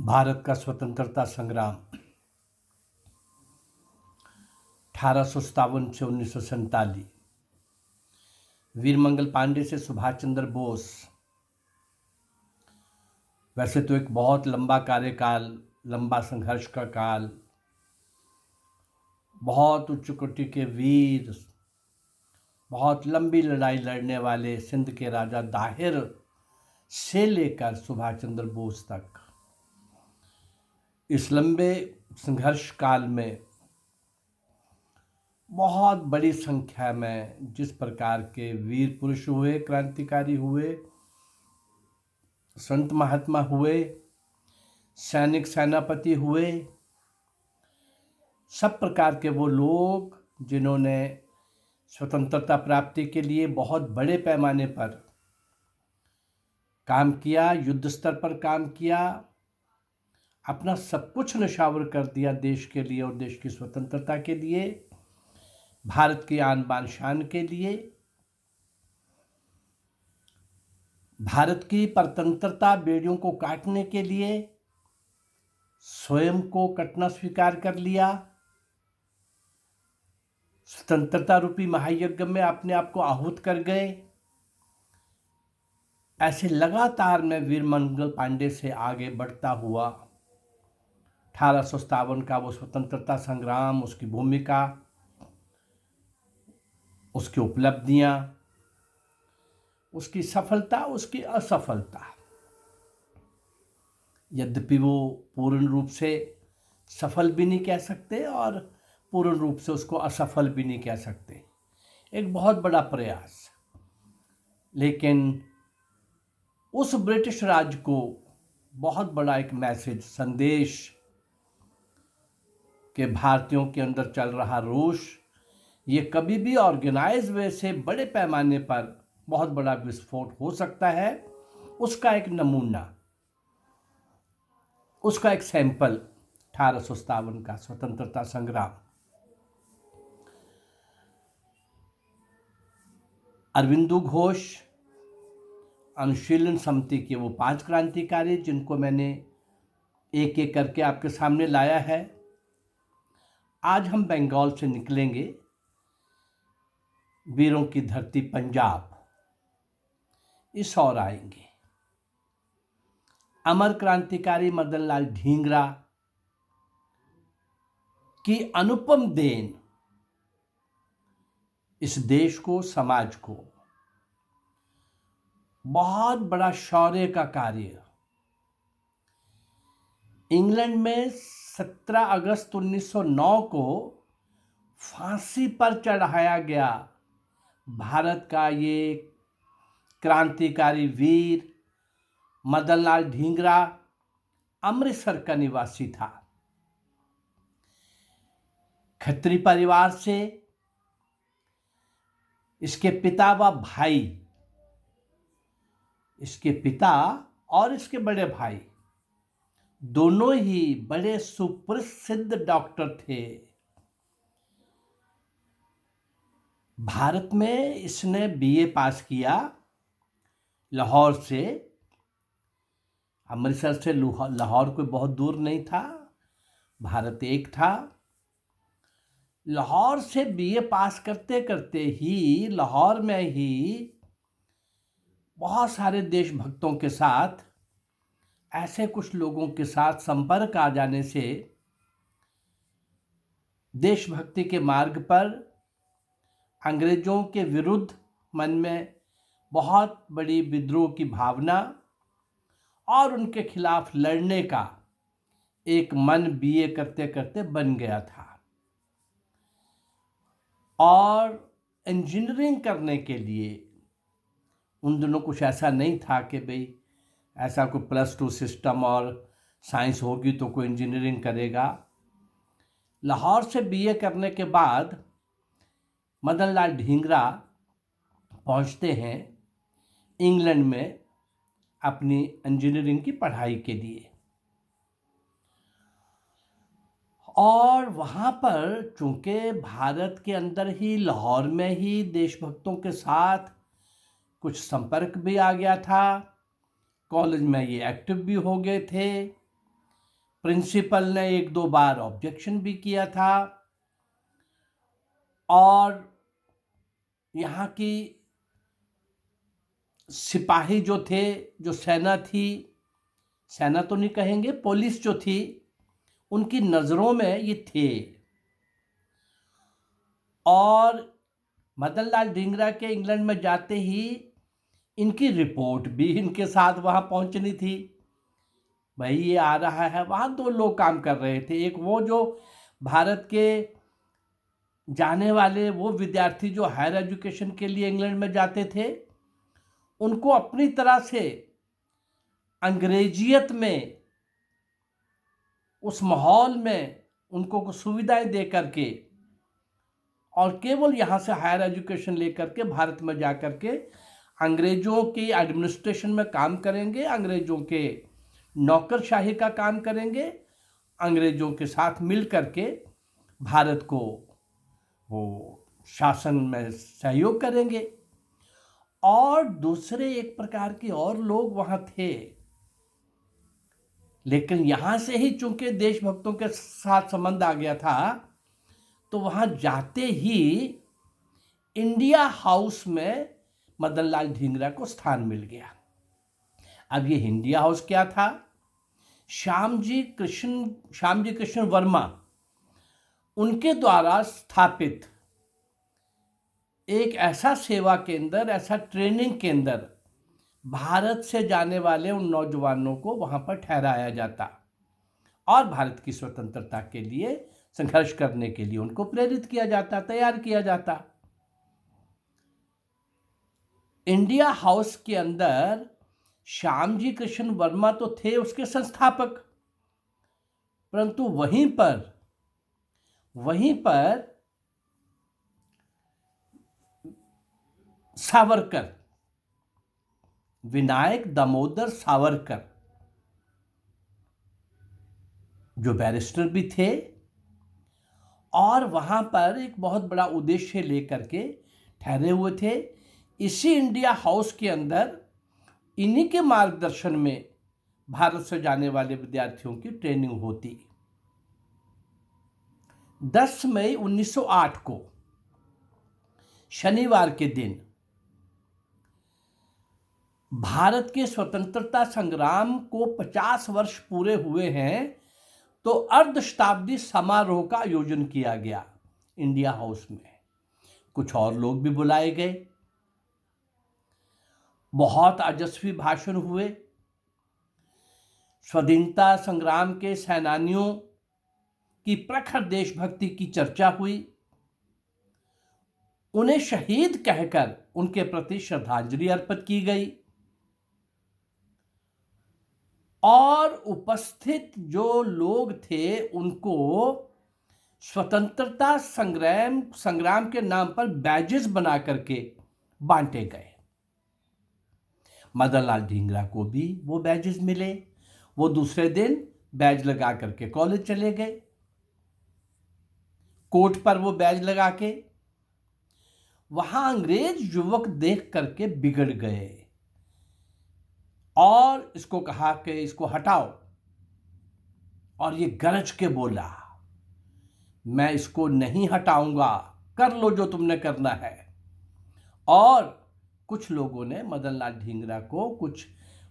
भारत का स्वतंत्रता संग्राम 1857 से 1947। वीरमंगल पांडे से सुभाष चंद्र बोस। वैसे तो एक बहुत लंबा कार्यकाल, लंबा संघर्ष का काल, बहुत उच्च कोटि के वीर, बहुत लंबी लड़ाई लड़ने वाले सिंध के राजा दाहिर से लेकर सुभाष चंद्र बोस तक, इस लंबे संघर्ष काल में बहुत बड़ी संख्या में जिस प्रकार के वीर पुरुष हुए, क्रांतिकारी हुए, संत महात्मा हुए, सैनिक सेनापति हुए, सब प्रकार के वो लोग जिन्होंने स्वतंत्रता प्राप्ति के लिए बहुत बड़े पैमाने पर काम किया, युद्ध स्तर पर काम किया, अपना सब कुछ न्यौछावर कर दिया देश के लिए और देश की स्वतंत्रता के लिए, भारत की आन बान शान के लिए, भारत की परतंत्रता बेड़ियों को काटने के लिए स्वयं को कटना स्वीकार कर लिया, स्वतंत्रता रूपी महायज्ञ में अपने आप को आहूत कर गए। ऐसे लगातार मैं वीरमंगल पांडे से आगे बढ़ता हुआ 1857 का वो स्वतंत्रता संग्राम, उसकी भूमिका, उसकी उपलब्धियां, उसकी सफलता, उसकी असफलता, यद्यपि वो पूर्ण रूप से सफल भी नहीं कह सकते और पूर्ण रूप से उसको असफल भी नहीं कह सकते, एक बहुत बड़ा प्रयास। लेकिन उस ब्रिटिश राज को बहुत बड़ा एक मैसेज, संदेश कि भारतीयों के अंदर चल रहा रोष ये कभी भी ऑर्गेनाइज वे से बड़े पैमाने पर बहुत बड़ा विस्फोट हो सकता है, उसका एक नमूना, उसका एक सैंपल 1857 का स्वतंत्रता संग्राम। अरविंदो घोष, अनुशीलन समिति के वो 5 क्रांतिकारी जिनको मैंने एक एक करके आपके सामने लाया है। आज हम बंगाल से निकलेंगे, वीरों की धरती पंजाब, इस ओर आएंगे। अमर क्रांतिकारी मदन लाल ढींगरा की अनुपम देन इस देश को, समाज को, बहुत बड़ा शौर्य का कार्य। इंग्लैंड में 17 अगस्त 1909 को फांसी पर चढ़ाया गया भारत का ये क्रांतिकारी वीर मदन लाल ढींगरा अमृतसर का निवासी था। खत्री परिवार से इसके पिता व भाई, इसके पिता और इसके बड़े भाई दोनों ही बड़े सुप्रसिद्ध डॉक्टर थे। भारत में इसने बीए पास किया लाहौर से। अमृतसर से लाहौर कोई बहुत दूर नहीं था, भारत एक था। लाहौर से बीए पास करते करते ही लाहौर में ही बहुत सारे देशभक्तों के साथ, ऐसे कुछ लोगों के साथ संपर्क आ जाने से देशभक्ति के मार्ग पर अंग्रेजों के विरुद्ध मन में बहुत बड़ी विद्रोह की भावना और उनके खिलाफ लड़ने का एक मन बीए करते करते बन गया था। और इंजीनियरिंग करने के लिए उन दिनों कुछ ऐसा नहीं था कि भाई ऐसा कोई +2 सिस्टम और साइंस होगी तो कोई इंजीनियरिंग करेगा। लाहौर से बीए करने के बाद मदन लाल ढींगरा पहुंचते हैं इंग्लैंड में अपनी इंजीनियरिंग की पढ़ाई के लिए। और वहाँ पर चूंकि भारत के अंदर ही, लाहौर में ही देशभक्तों के साथ कुछ संपर्क भी आ गया था, कॉलेज में ये एक्टिव भी हो गए थे, प्रिंसिपल ने एक दो बार ऑब्जेक्शन भी किया था और यहाँ की सिपाही जो थे, जो सेना थी, सेना तो नहीं कहेंगे, पुलिस जो थी, उनकी नज़रों में ये थे। और मदन लाल ढींगरा के इंग्लैंड में जाते ही इनकी रिपोर्ट भी इनके साथ वहाँ पहुँचनी थी। भाई ये आ रहा है। वहाँ दो लोग काम कर रहे थे, एक वो जो भारत के जाने वाले वो विद्यार्थी जो हायर एजुकेशन के लिए इंग्लैंड में जाते थे, उनको अपनी तरह से अंग्रेजियत में, उस माहौल में उनको सुविधाएं दे करके और केवल यहाँ से हायर एजुकेशन लेकर के भारत में जा कर के अंग्रेज़ों की एडमिनिस्ट्रेशन में काम करेंगे, अंग्रेज़ों के नौकरशाही का काम करेंगे, अंग्रेज़ों के साथ मिल करके भारत को वो शासन में सहयोग करेंगे। और दूसरे एक प्रकार के और लोग वहाँ थे, लेकिन यहाँ से ही चूंकि देशभक्तों के साथ संबंध आ गया था, तो वहाँ जाते ही इंडिया हाउस में मदन लाल ढींगरा को स्थान मिल गया। अब ये इंडिया हाउस क्या था? श्यामजी कृष्ण वर्मा उनके द्वारा स्थापित एक ऐसा सेवा केंद्र, ऐसा ट्रेनिंग केंद्र, भारत से जाने वाले उन नौजवानों को वहाँ पर ठहराया जाता और भारत की स्वतंत्रता के लिए संघर्ष करने के लिए उनको प्रेरित किया जाता, तैयार किया जाता। इंडिया हाउस के अंदर श्यामजी कृष्ण वर्मा तो थे उसके संस्थापक, परंतु वहीं पर सावरकर, विनायक दामोदर सावरकर, जो बैरिस्टर भी थे और वहां पर एक बहुत बड़ा उद्देश्य लेकर के ठहरे हुए थे। इसी इंडिया हाउस के अंदर इन्हीं के मार्गदर्शन में भारत से जाने वाले विद्यार्थियों की ट्रेनिंग होती। 10 मई 1908 को शनिवार के दिन भारत के स्वतंत्रता संग्राम को 50 वर्ष पूरे हुए हैं, तो अर्धशताब्दी समारोह का आयोजन किया गया इंडिया हाउस में। कुछ और लोग भी बुलाए गए, बहुत तेजस्वी भाषण हुए, स्वतंत्रता संग्राम के सेनानियों की प्रखर देशभक्ति की चर्चा हुई, उन्हें शहीद कहकर उनके प्रति श्रद्धांजलि अर्पित की गई और उपस्थित जो लोग थे उनको स्वतंत्रता संग्राम के नाम पर बैजेस बना करके बांटे गए। मदन लाल ढींगरा को भी वो बैजेस मिले। वो दूसरे दिन बैज लगा करके कॉलेज चले गए, कोट पर वो बैज लगा के। वहां अंग्रेज युवक देख करके बिगड़ गए और इसको कहा कि इसको हटाओ, और ये गरज के बोला, मैं इसको नहीं हटाऊंगा, कर लो जो तुमने करना है। और कुछ लोगों ने मदन लाल ढींगरा को, कुछ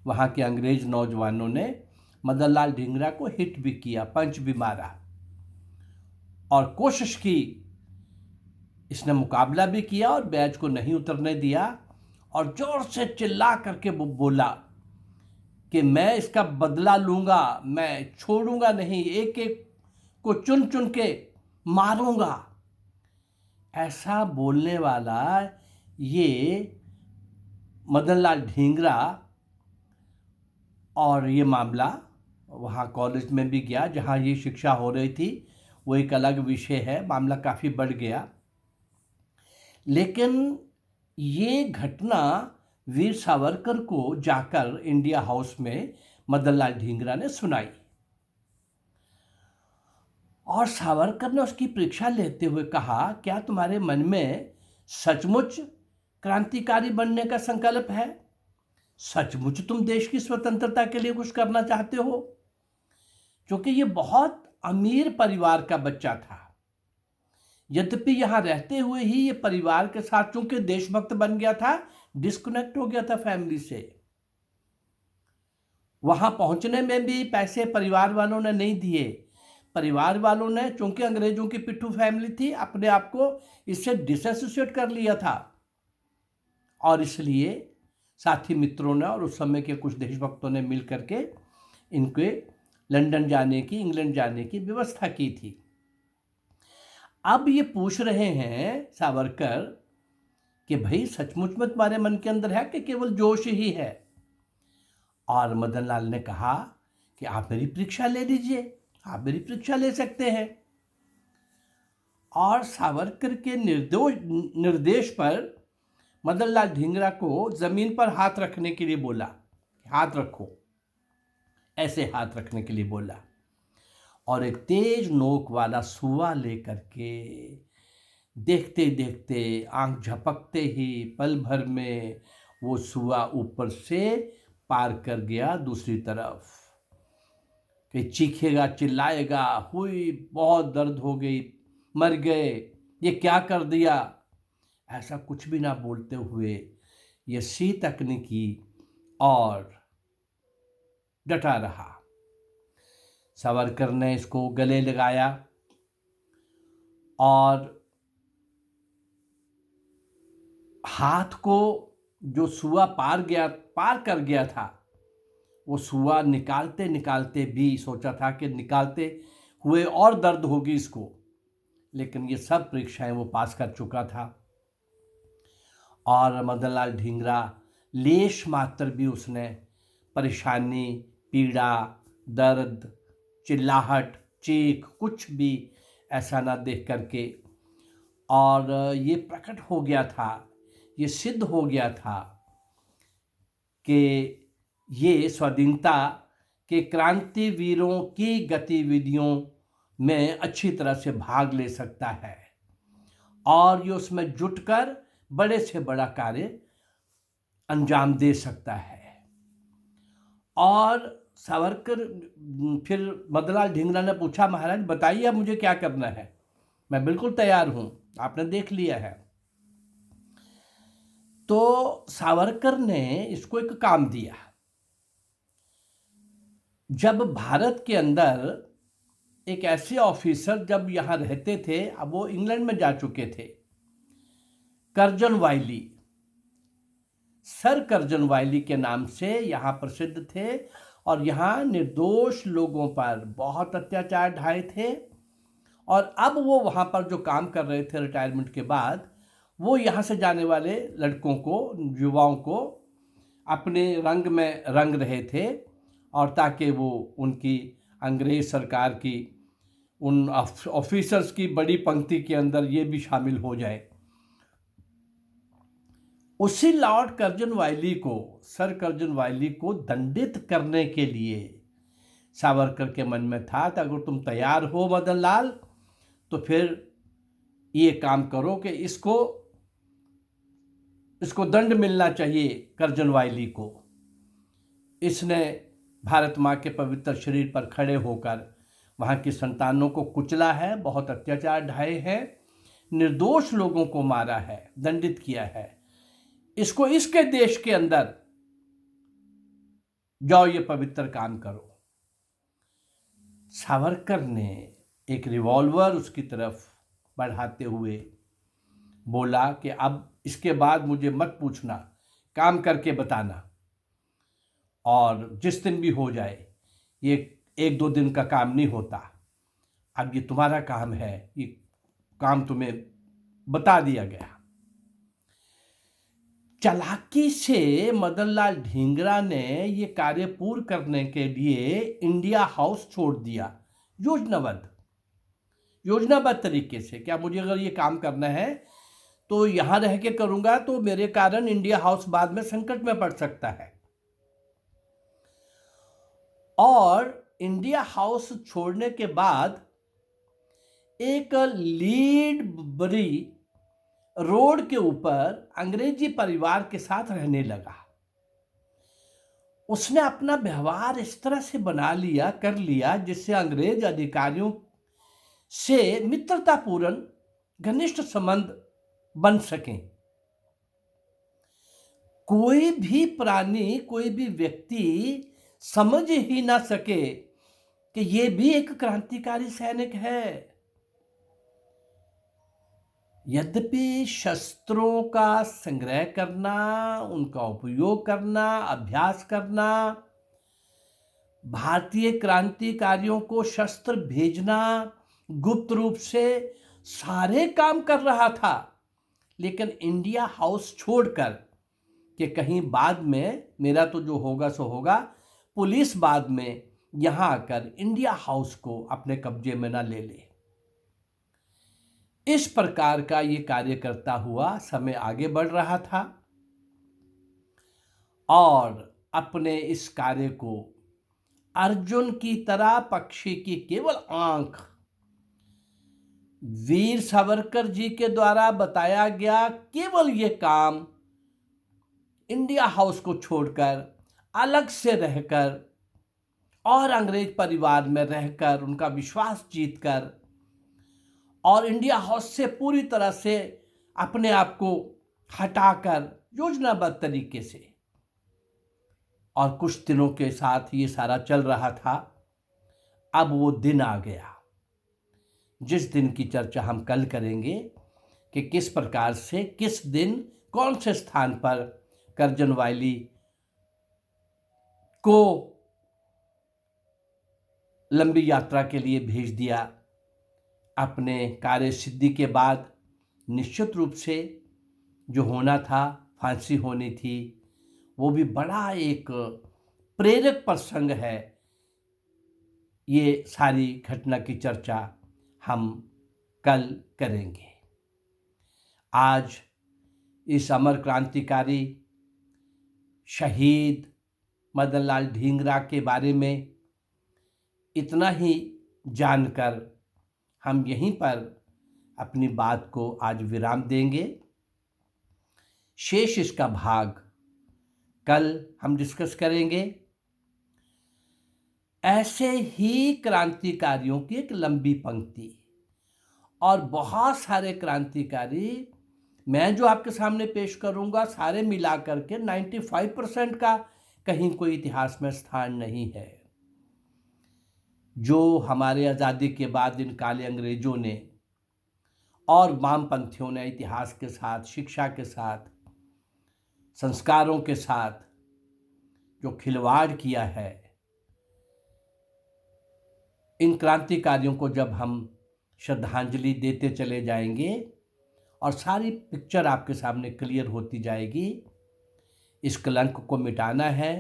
वहाँ के अंग्रेज नौजवानों ने मदन लाल ढींगरा को हिट भी किया, पंच भी मारा और कोशिश की। इसने मुकाबला भी किया और बैज को नहीं उतरने दिया और जोर से चिल्ला करके वो बोला कि मैं इसका बदला लूंगा, मैं छोड़ूंगा नहीं, एक एक को चुन चुन के मारूंगा। ऐसा बोलने वाला ये मदन लाल ढींगरा, और ये मामला वहाँ कॉलेज में भी गया जहाँ ये शिक्षा हो रही थी, वो एक अलग विषय है, मामला काफ़ी बढ़ गया। लेकिन ये घटना वीर सावरकर को जाकर इंडिया हाउस में मदन लाल ढींगरा ने सुनाई और सावरकर ने उसकी परीक्षा लेते हुए कहा, क्या तुम्हारे मन में सचमुच क्रांतिकारी बनने का संकल्प है? सचमुच तुम देश की स्वतंत्रता के लिए कुछ करना चाहते हो? क्योंकि ये बहुत अमीर परिवार का बच्चा था। यद्यपि यहाँ रहते हुए ही ये परिवार के साथ चूंकि देशभक्त बन गया था, डिस्कनेक्ट हो गया था फैमिली से। वहां पहुंचने में भी पैसे परिवार वालों ने नहीं दिए। परिवार वालों ने, चूंकि अंग्रेजों की पिट्ठू फैमिली थी, अपने आप को इससे डिसएसोसिएट कर लिया था, और इसलिए साथी मित्रों ने और उस समय के कुछ देशभक्तों ने मिल करके इनके लंदन जाने की, इंग्लैंड जाने की व्यवस्था की थी। अब ये पूछ रहे हैं सावरकर कि भाई सचमुच में तुम्हारे मन के अंदर है कि केवल जोश ही है? और मदन लाल ने कहा कि आप मेरी परीक्षा ले लीजिए, आप मेरी परीक्षा ले सकते हैं। और सावरकर के निर्देश पर मदन लाल ढींगरा को जमीन पर हाथ रखने के लिए बोला, हाथ रखो, ऐसे हाथ रखने के लिए बोला, और एक तेज नोक वाला सुआ लेकर के देखते देखते, आंख झपकते ही पल भर में वो सुआ ऊपर से पार कर गया दूसरी तरफ। कि चीखेगा, चिल्लाएगा, हुई बहुत दर्द हो गई, मर गए, ये क्या कर दिया, ऐसा कुछ भी ना बोलते हुए ये सी तकनीकी और डटा रहा। सावरकर ने इसको गले लगाया और हाथ को जो सुआ पार कर गया था, वो सुआ निकालते निकालते भी सोचा था कि निकालते हुए और दर्द होगी इसको, लेकिन ये सब परीक्षाएं वो पास कर चुका था। और मदन लाल ढींगरा लेश मात्र भी उसने परेशानी, पीड़ा, दर्द, चिल्लाहट, चीख, कुछ भी ऐसा ना देख करके, और ये प्रकट हो गया था, ये सिद्ध हो गया था कि ये स्वाधीनता के क्रांतिवीरों की गतिविधियों में अच्छी तरह से भाग ले सकता है, और ये उसमें जुटकर बड़े से बड़ा कार्य अंजाम दे सकता है। और सावरकर, फिर मदनलाल ढींगरा ने पूछा, महाराज बताइए अब मुझे क्या करना है, मैं बिल्कुल तैयार हूं, आपने देख लिया है। तो सावरकर ने इसको एक काम दिया। जब भारत के अंदर एक ऐसे ऑफिसर जब यहाँ रहते थे, अब वो इंग्लैंड में जा चुके थे, कर्जन वाइली, सर कर्जन वाइली के नाम से यहाँ प्रसिद्ध थे, और यहाँ निर्दोष लोगों पर बहुत अत्याचार ढाए थे। और अब वो वहाँ पर जो काम कर रहे थे रिटायरमेंट के बाद, वो यहाँ से जाने वाले लड़कों को, युवाओं को अपने रंग में रंग रहे थे, और ताकि वो उनकी अंग्रेज सरकार की उन ऑफिसर्स की बड़ी पंक्ति के अंदर ये भी शामिल हो जाए। उसी लॉर्ड कर्जन वाइली को, सर कर्जन वाइली को दंडित करने के लिए सावरकर के मन में था कि अगर तुम तैयार हो मदन लाल, तो फिर ये काम करो कि इसको दंड मिलना चाहिए कर्जन वाइली को। इसने भारत माँ के पवित्र शरीर पर खड़े होकर वहाँ की संतानों को कुचला है, बहुत अत्याचार ढाए हैं, निर्दोष लोगों को मारा है, दंडित किया है। इसको इसके देश के अंदर जाओ, ये पवित्र काम करो। सावरकर ने एक रिवॉल्वर उसकी तरफ बढ़ाते हुए बोला कि अब इसके बाद मुझे मत पूछना, काम करके बताना, और जिस दिन भी हो जाए, ये 1-2 दिन का काम नहीं होता, अब ये तुम्हारा काम है, ये काम तुम्हें बता दिया गया। चालाकी से मदनलाल ढींगरा ने ये कार्य पूर्ण करने के लिए इंडिया हाउस छोड़ दिया, योजनाबद्ध तरीके से। क्या मुझे अगर ये काम करना है तो यहाँ रह के करूँगा, तो मेरे कारण इंडिया हाउस बाद में संकट में पड़ सकता है। और इंडिया हाउस छोड़ने के बाद एक लीडबरी रोड के ऊपर अंग्रेजी परिवार के साथ रहने लगा। उसने अपना व्यवहार इस तरह से बना लिया, कर लिया, जिससे अंग्रेज अधिकारियों से मित्रतापूर्ण घनिष्ठ संबंध बन सकें। कोई भी प्राणी, कोई भी व्यक्ति समझ ही ना सके कि ये भी एक क्रांतिकारी सैनिक है। यद्यपि शस्त्रों का संग्रह करना, उनका उपयोग करना, अभ्यास करना, भारतीय क्रांतिकारियों को शस्त्र भेजना, गुप्त रूप से सारे काम कर रहा था, लेकिन इंडिया हाउस छोड़कर कि कहीं बाद में मेरा तो जो होगा सो होगा, पुलिस बाद में यहां आकर इंडिया हाउस को अपने कब्जे में ना ले ले। इस प्रकार का ये कार्य करता हुआ समय आगे बढ़ रहा था और अपने इस कार्य को अर्जुन की तरह पक्षी की केवल आंख, वीर सावरकर जी के द्वारा बताया गया केवल ये काम इंडिया हाउस को छोड़कर अलग से रहकर और अंग्रेज परिवार में रहकर उनका विश्वास जीतकर और इंडिया हाउस से पूरी तरह से अपने आप को हटाकर योजनाबद्ध तरीके से, और कुछ दिनों के साथ ये सारा चल रहा था। अब वो दिन आ गया जिस दिन की चर्चा हम कल करेंगे कि किस प्रकार से, किस दिन, कौन से स्थान पर कर्जन वायली को लंबी यात्रा के लिए भेज दिया। अपने कार्य सिद्धि के बाद निश्चित रूप से जो होना था, फांसी होनी थी, वो भी बड़ा एक प्रेरक प्रसंग है। ये सारी घटना की चर्चा हम कल करेंगे। आज इस अमर क्रांतिकारी शहीद मदन लाल ढींगरा के बारे में इतना ही जानकर हम यहीं पर अपनी बात को आज विराम देंगे। शेष इसका भाग कल हम डिस्कस करेंगे। ऐसे ही क्रांतिकारियों की एक लंबी पंक्ति और बहुत सारे क्रांतिकारी मैं जो आपके सामने पेश करूंगा, सारे मिलाकर के 95% का कहीं कोई इतिहास में स्थान नहीं है। जो हमारे आज़ादी के बाद इन काले अंग्रेजों ने और वामपंथियों ने इतिहास के साथ, शिक्षा के साथ, संस्कारों के साथ जो खिलवाड़ किया है, इन क्रांतिकारियों को जब हम श्रद्धांजलि देते चले जाएंगे और सारी पिक्चर आपके सामने क्लियर होती जाएगी। इस कलंक को मिटाना है,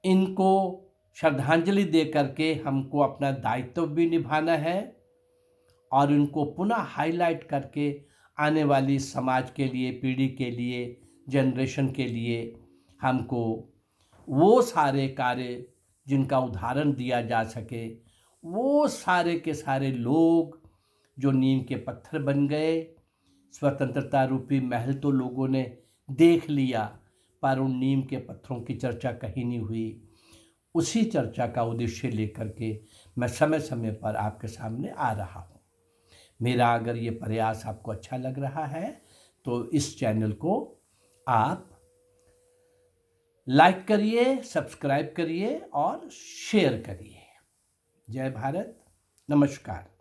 इनको श्रद्धांजलि दे करके हमको अपना दायित्व भी निभाना है और इनको पुनः हाईलाइट करके आने वाली समाज के लिए, पीढ़ी के लिए, जनरेशन के लिए हमको वो सारे कार्य जिनका उदाहरण दिया जा सके, वो सारे के सारे लोग जो नीम के पत्थर बन गए। स्वतंत्रता रूपी महल तो लोगों ने देख लिया, पर उन नीम के पत्थरों की चर्चा कहीं नहीं हुई। उसी चर्चा का उद्देश्य लेकर के मैं समय समय पर आपके सामने आ रहा हूँ। मेरा अगर ये प्रयास आपको अच्छा लग रहा है तो इस चैनल को आप लाइक करिए, सब्सक्राइब करिए और शेयर करिए। जय भारत, नमस्कार।